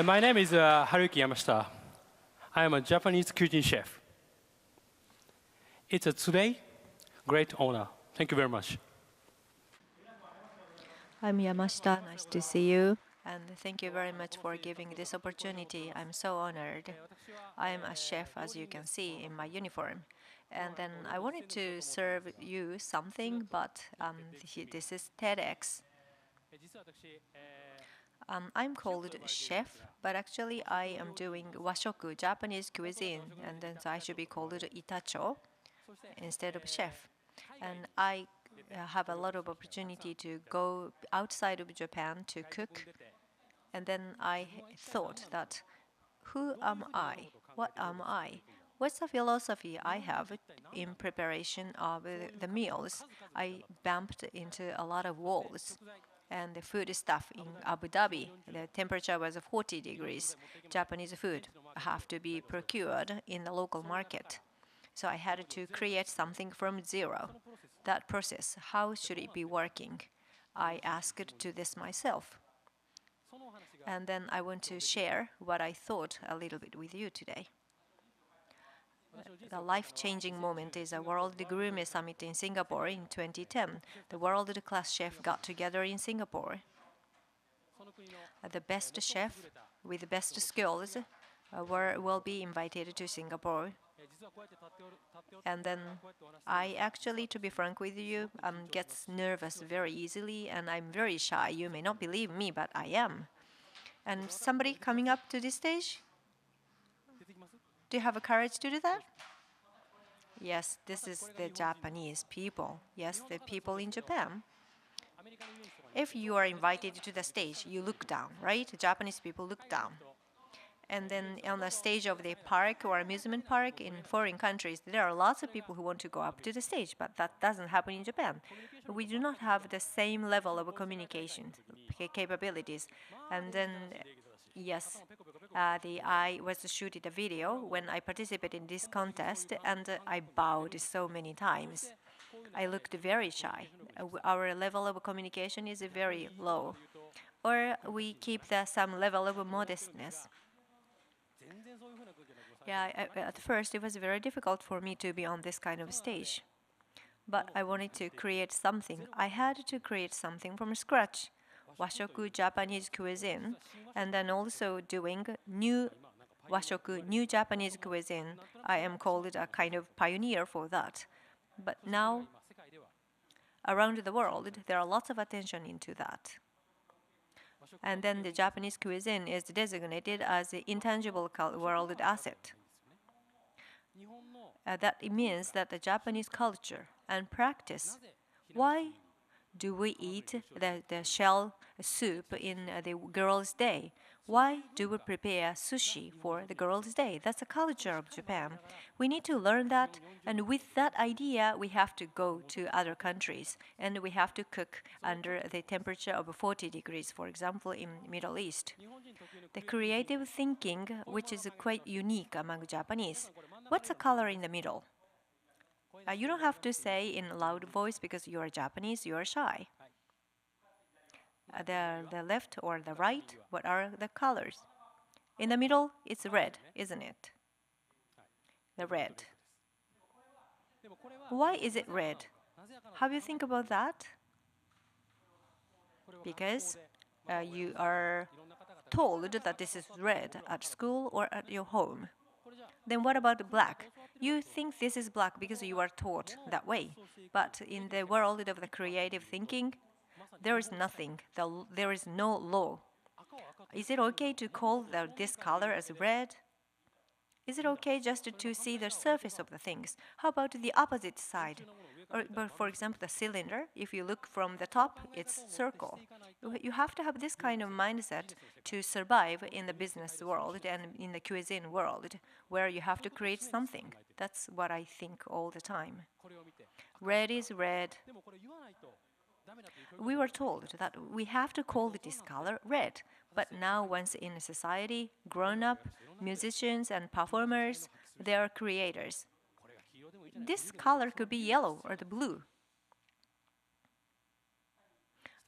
My name is Haruyuki Yamashita. I am a Japanese cuisine chef. It's a today great honor. Thank you very much. I'm Yamashita. Nice to see you. And thank you very much for giving this opportunity. I'm so honored. I'm a chef, as you can see in my uniform. And then I wanted to serve you something, but this is TEDx. I'm called chef, but actually I am doing washoku, Japanese cuisine, and then so I should be called itacho instead of chef. And I have a lot of opportunity to go outside of Japan to cook. And then I thought that, who am I? What am I? What's the philosophy I have in preparation of the meals? I bumped into a lot of walls and the food stuff in Abu Dhabi. The temperature was 40 degrees. Japanese food have to be procured in the local market. So I had to create something from zero. That process, how should it be working? I asked to this myself. And then I want to share what I thought a little bit with you today. The life-changing moment is a World Gourmet Summit in Singapore in 2010. The world-class chef got together in Singapore. The best chef with the best skills will be invited to Singapore. And then I actually, to be frank with you, gets nervous very easily, and I'm very shy. You may not believe me, but I am. And somebody coming up to this stage? Do you have a courage to do that? Yes, this is the Japanese people. Yes, the people in Japan. If you are invited to the stage, you look down, right? Japanese people look down. And then on the stage of the park or amusement park in foreign countries, there are lots of people who want to go up to the stage, but that doesn't happen in Japan. We do not have the same level of communication capabilities. And then, yes, I was shooting a video when I participated in this contest, and I bowed so many times. I looked very shy. Our level of communication is very low. Or we keep some level of modestness. Yeah, at first it was very difficult for me to be on this kind of stage. But I wanted to create something. I had to create something from scratch. Washoku, Japanese cuisine, and then also doing new washoku, new Japanese cuisine. I am called a kind of pioneer for that. But now, around the world, there are lots of attention into that. And then the Japanese cuisine is designated as the intangible world asset. That means that the Japanese culture and practice, why do we eat the shell soup in the Girls' Day? Why do we prepare sushi for the Girls' Day? That's the culture of Japan. We need to learn that, and with that idea, we have to go to other countries, and we have to cook under the temperature of 40 degrees, for example, in Middle East. The creative thinking, which is quite unique among Japanese. What's the color in the middle? You don't have to say in a loud voice because you are Japanese, you are shy. The left or the right, what are the colors? In the middle, it's red, isn't it? The red. Why is it red? Have you think about that? Because you are told that this is red at school or at your home. Then what about black? You think this is black because you are taught that way. But in the world of the creative thinking, there is nothing. There is no law. Is it okay to call this color as red? Is it okay just to see the surface of the things? How about the opposite side? Or for example, the cylinder, if you look from the top, it's circle. You have to have this kind of mindset to survive in the business world and in the cuisine world, where you have to create something. That's what I think all the time. Red is red. We were told that we have to call this color red. But now, once in a society, grown-up musicians and performers, they are creators. This color could be yellow or the blue.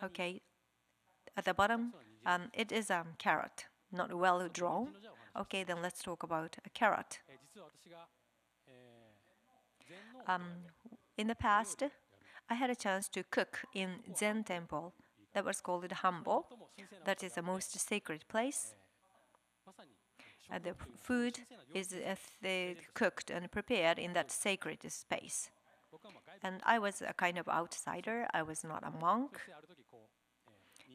Okay, at the bottom, it is carrot. not well drawn. Okay, then let's talk about a carrot. In the past, I had a chance to cook in Zen temple that was called Hambo. That is the most sacred place. The food is cooked and prepared in that sacred space. And I was a kind of outsider. I was not a monk.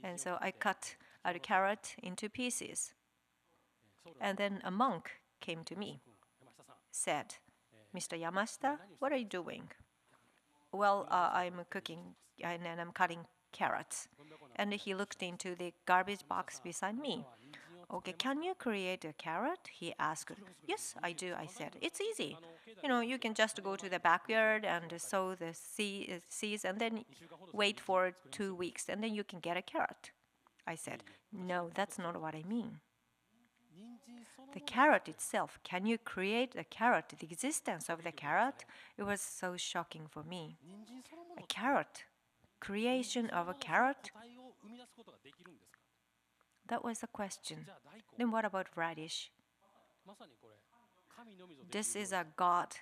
And so I cut a carrot into pieces. And then a monk came to me, said, "Mr. Yamashita, what are you doing?" "Well, I'm cooking and I'm cutting carrots." And he looked into the garbage box beside me. "Okay, can you create a carrot?" he asked. "Yes, I do," I said. "It's easy. You can just go to the backyard and sow the seeds and then wait for 2 weeks and then you can get a carrot." I said, "No, that's not what I mean. The carrot itself, can you create a carrot, the existence of the carrot?" It was so shocking for me. A carrot, creation of a carrot? That was the question. Then what about radish? This is a God,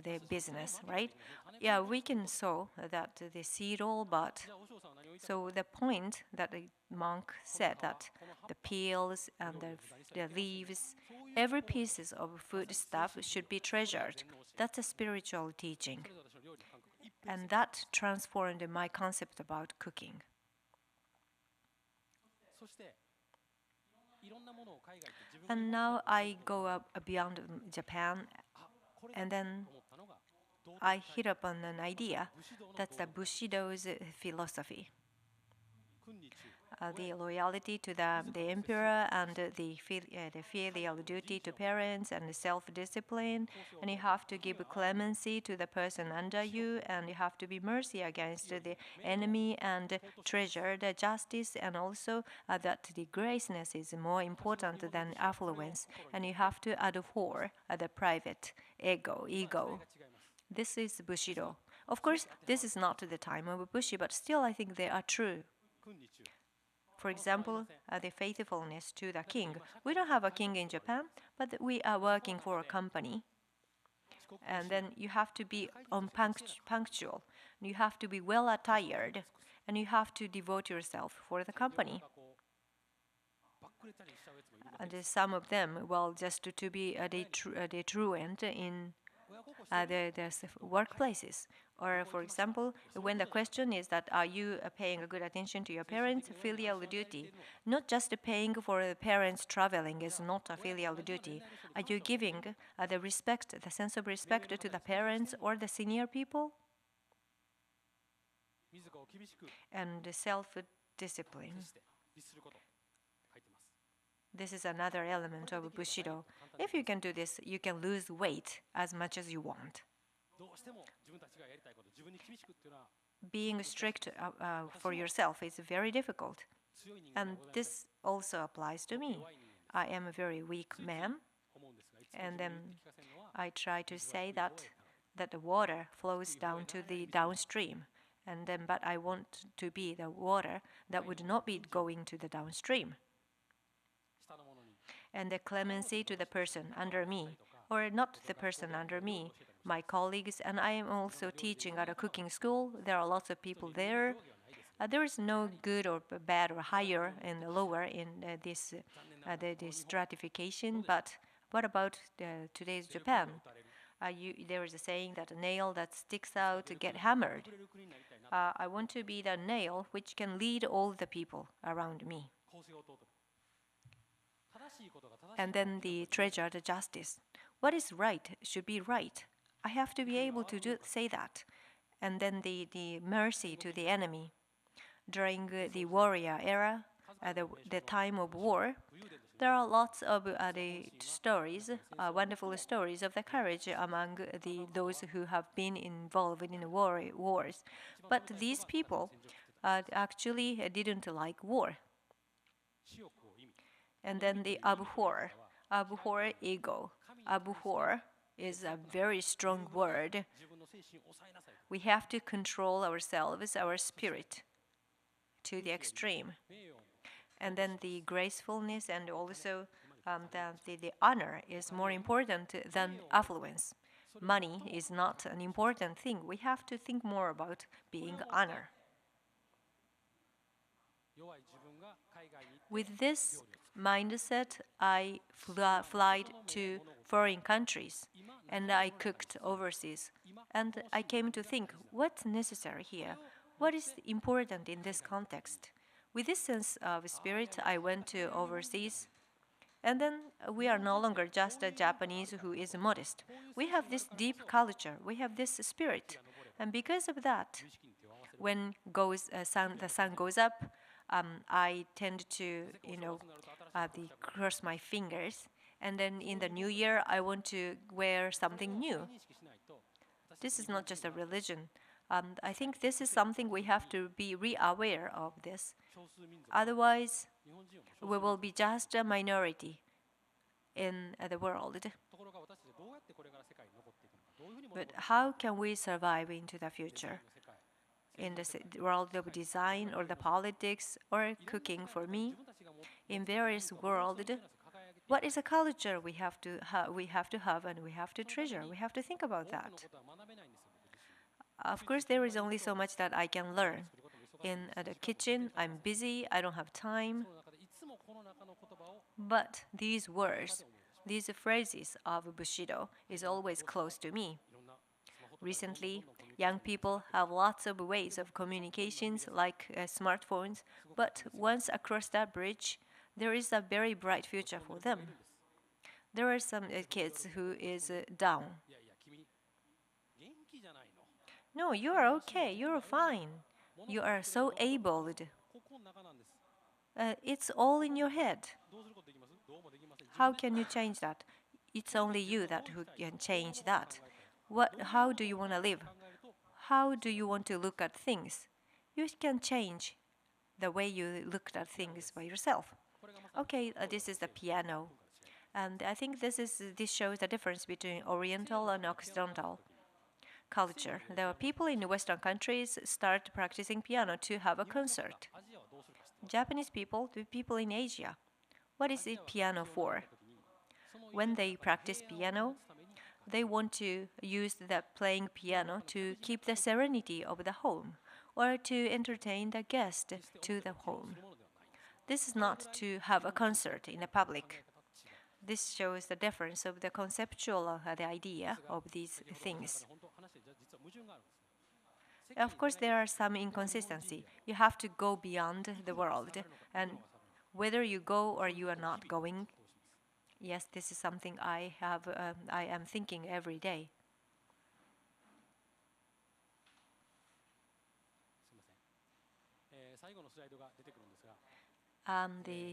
the business, right? Yeah, we can sow that the seed all, but so the point that the monk said that the peels and the leaves, every piece of food stuff should be treasured. That's a spiritual teaching. And that transformed my concept about cooking. And now I go up beyond Japan, and then I hit upon an idea. That's the Bushido's philosophy. The loyalty to the emperor and the filial duty to parents and the self-discipline. And you have to give clemency to the person under you, and you have to be mercy against the enemy and treasure the justice, and also that the graceness is more important than affluence. And you have to abhor the private ego. This is Bushido. Of course, this is not the time of Bushi, but still I think they are true. For example, the faithfulness to the king. We don't have a king in Japan, but we are working for a company. And then you have to be punctual. You have to be well attired. And you have to devote yourself for the company. And some of them, well, just to be the truant in the workplaces. Or, for example, when the question is that are you paying a good attention to your parents, filial duty. Not just paying for the parents traveling is not a filial duty. Are you giving the respect, the sense of respect to the parents or the senior people? And self-discipline. This is another element of Bushido. If you can do this, you can lose weight as much as you want. Being strict for yourself is very difficult. And this also applies to me. I am a very weak man. And then I try to say that the water flows down to the downstream. And then, but I want to be the water that would not be going to the downstream. And the clemency to the person under me, or not the person under me, my colleagues, and I am also teaching at a cooking school. There are lots of people there. There is no good or bad or higher and lower in this stratification. But what about today's Japan? There is a saying that a nail that sticks out get hammered. I want to be the nail which can lead all the people around me. And then the treasure, the justice. What is right should be right. I have to be able to say that. And then the mercy to the enemy. During the warrior era, the time of war, there are lots of the stories, wonderful stories of the courage among those who have been involved in the wars. But these people actually didn't like war. And then the abhor ego. Abhor is a very strong word. We have to control ourselves, our spirit, to the extreme. And then the gracefulness and also the honor is more important than affluence. Money is not an important thing. We have to think more about being honor. With this mindset, I flied to foreign countries and I cooked overseas. And I came to think, what's necessary here? What is important in this context? With this sense of spirit, I went to overseas. And then we are no longer just a Japanese who is modest. We have this deep culture. We have this spirit. And because of that, when the sun goes up, I tend to, cross my fingers. And then in the new year, I want to wear something new. This is not just a religion. I think this is something we have to be re-aware of this. Otherwise, we will be just a minority in the world. But how can we survive into the future? In the world of design or the politics or cooking for me, in various worlds, what is a culture we have to have and we have to treasure? We have to think about that. Of course, there is only so much that I can learn. In the kitchen, I'm busy, I don't have time. But these words, these phrases of Bushido is always close to me. Recently, young people have lots of ways of communications like smartphones, but once across that bridge, there is a very bright future for them. There are some kids who is down. No, you are okay, you're fine. You are so abled. It's all in your head. How can you change that? It's only you who can change that. How do you want to live? How do you want to look at things? You can change the way you look at things by yourself. Okay, this is the piano. And I think this shows the difference between Oriental and Occidental culture. There are people in Western countries start practicing piano to have a concert. Japanese people, the people in Asia, what is the piano for? When they practice piano, they want to use the playing piano to keep the serenity of the home or to entertain the guest to the home. This is not to have a concert in the public. This shows the difference of the conceptual, the idea of these things. Of course, there are some inconsistency. You have to go beyond the world, and whether you go or you are not going, yes, this is something I am thinking every day.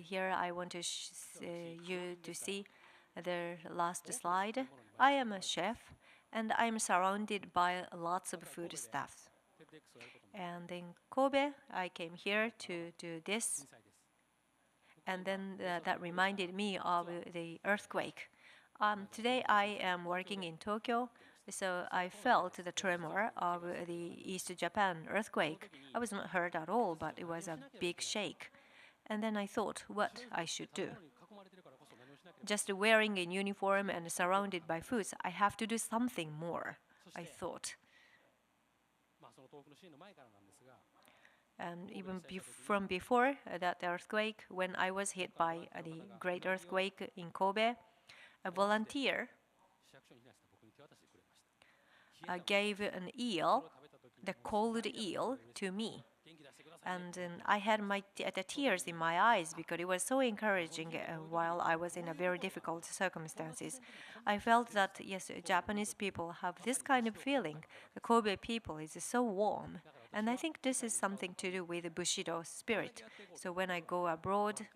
Here I want you to see the last slide. I am a chef, and I am surrounded by lots of food stuff. And in Kobe, I came here to do this. And then that reminded me of the earthquake. Today I am working in Tokyo, so I felt the tremor of the East Japan earthquake. I was not hurt at all, but it was a big shake. And then I thought what I should do. Just wearing a uniform and surrounded by foods, I have to do something more, I thought. And even from before that earthquake, when I was hit by the great earthquake in Kobe, a volunteer gave an eel, the cold eel, to me. And I had the tears in my eyes because it was so encouraging while I was in a very difficult circumstances. I felt that, yes, Japanese people have this kind of feeling. The Kobe people is so warm. And I think this is something to do with the Bushido spirit. So when I go abroad,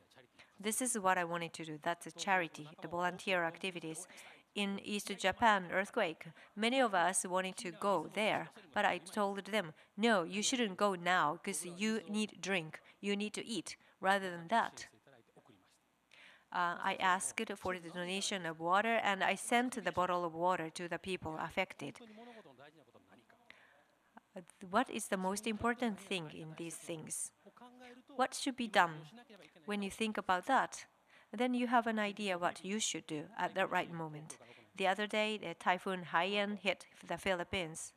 this is what I wanted to do. That's a charity, the volunteer activities. In East Japan earthquake, many of us wanted to go there, but I told them, no, you shouldn't go now because you need drink, you need to eat. Rather than that, I asked for the donation of water and I sent the bottle of water to the people affected. What is the most important thing in these things? what should be done? When you think about that, then you have an idea what you should do at the right moment. The other day, the typhoon Haiyan hit the Philippines.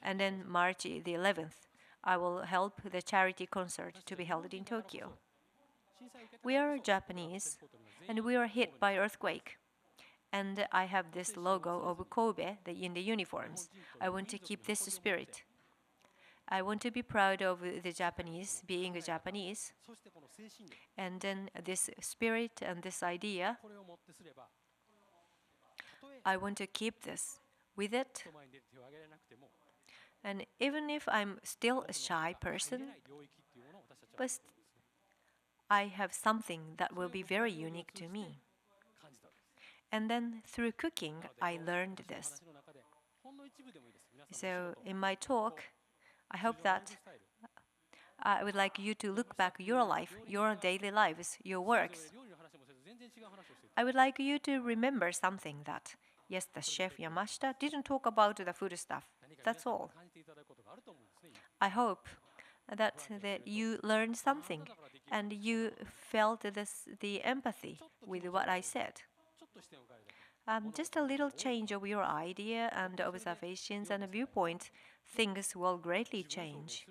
And then March the 11th, I will help the charity concert to be held in Tokyo. We are Japanese, and we are hit by earthquake. And I have this logo of Kobe in the uniforms. I want to keep this spirit. I want to be proud of the Japanese, being a Japanese. And then this spirit and this idea, I want to keep this with it. And even if I'm still a shy person, but I have something that will be very unique to me. And then through cooking, I learned this. So in my talk, I hope that I would like you to look back your life, your daily lives, your works. I would like you to remember something that, yes, the chef Yamashita didn't talk about the food stuff. That's all. I hope that you learned something and you felt the empathy with what I said. Just a little change of your idea and observations and viewpoints, things will greatly change.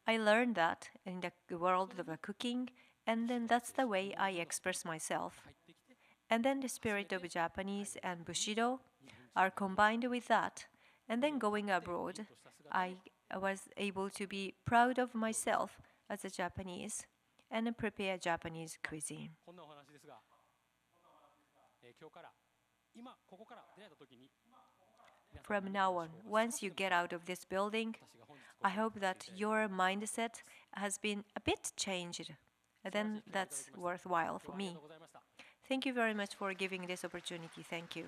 I learned that in the world of cooking, and then that's the way I express myself. And then the spirit of Japanese and Bushido are combined with that. And then going abroad, I was able to be proud of myself as a Japanese and prepare Japanese cuisine. From now on, once you get out of this building, I hope that your mindset has been a bit changed. Then that's worthwhile for me. Thank you very much for giving this opportunity. Thank you.